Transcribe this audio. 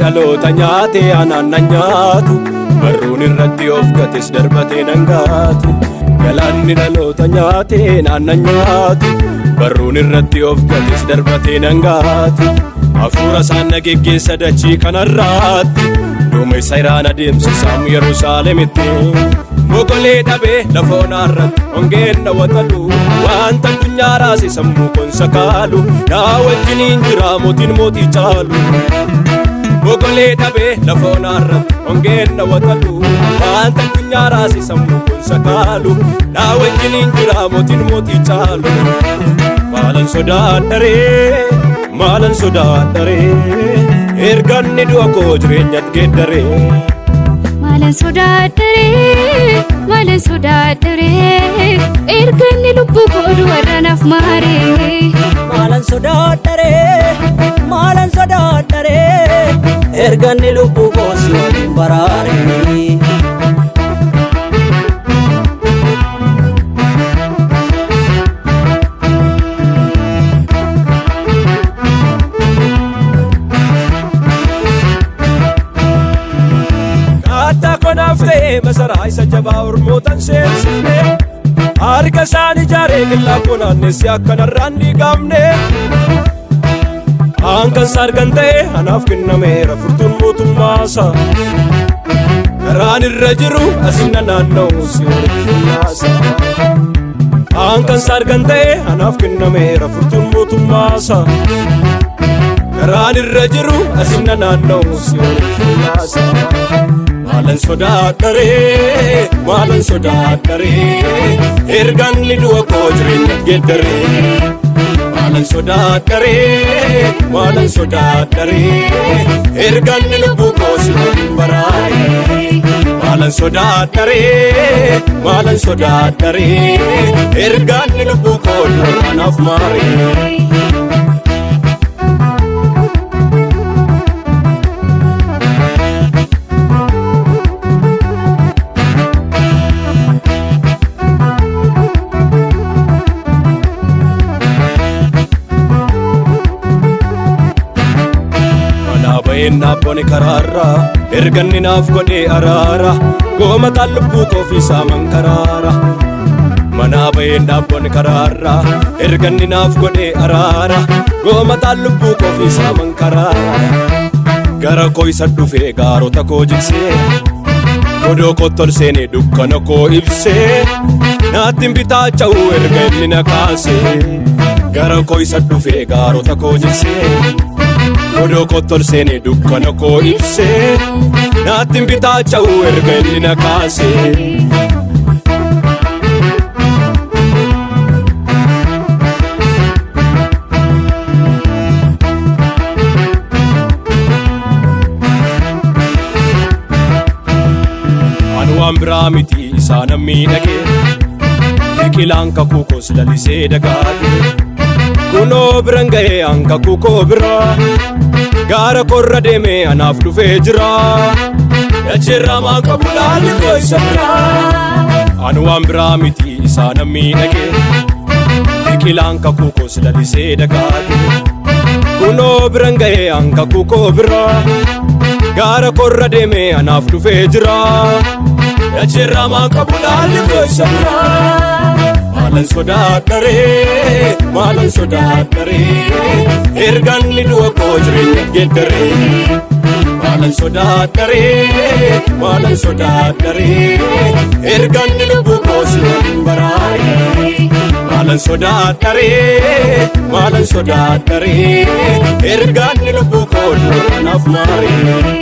dhaloota nyaate anaan nan nyaatu barruun irratti of gates darbatee nan gaatu. Galaanni dhaloota nyaate anaan nan nyaatu barruun irratti of gates darbatee nan gaatu. Hafuura isaan na geggeessa dachii kanarraatti duumessa irraan adeemsisaam Yerusaalemitti. Mogolee dhabee lafa onaarratti hongeen na watalu wanta addunyaa raase sammuu kon sakaalu naa wajjiniin jira mootiin mootii caalu. Mogolee dhabee lafa onaarratti hongeen na watalu wanta addunyaa raase sammuu kon sakaalu naa wajjiniin jira mootiin mootii caalu. Maalan sodaadharee maalan sodaadharee erganni du'a koo jireenyatti geeddaree. Maalan sodaadharee erganni lubbuu koo du'arra naaf maaree. Maalan sodaadharee erganni lubbuu koo si waliin baraaree. Masaraa isa jabaa ormootan seensifne harka isaan ijaaree qillaa konaannessi akkanarraan dhiigamne. Hankan sargan ta'e anaaf kennameera furtuun mootummaasa karaan irra jiru asinna naanna'u si waliin. Hankan sargan ta'e anaaf kennameera furtuun mootummaasa karaan irra jiru asinna naanna'u si waliin. Maalan sodaadharee erganni du'a koo jireenyatti geeddaree. Maalan sodaadharee erganni lubbuu koo si waliin baraaree. Maalan sodaadharee erganni lubbuu koo du'a naaf maaree. Naabbooni karaarra erganni naaf godhee araara goomataan lubbuu koo fi saaman karaara. Manaa baheen naabbooni karaarra erganni naaf godhee araara goomataan lubbuu koo fi saaman karaara. Gara koo isa dhufee gaarota koo jigsee godoo koo tolseenee dukkana koo ibsee naattiin bitaacha'u erga inni na kaasee. Gara koo isa dhufee gaarota koo jigsee godoo koo tolseenee dukkana koo ibsee naattiin bitaacha'u erga inni na kaasee. Anu waan biraa miti isaanan miidhagee biqilaan kakuu koos lalisee dagaagee. Kunoo biran ga'ee hankakuu koo biraa gaara korra deemee anaaf dhufee jira. Dachirraa maan qabu laalli koo isa biraa. Anu waan biraa miti isaanan miidhagee biqilaan kakuu koos lalisee dagaagee. Kunoo biran ga'ee hankakuu koo biraa gaara korra deemee anaaf dhufee jira. Dachirraa maan qabu laalli koo isa biraa. Maalan sodaadharee erganni du'a koo jireenyatti geeddaree. Maalan sodaadharee erganni lubbuu koo si waliin baraaree. Maalan sodaadharee erganni lubbuu koo du'a naaf maaree.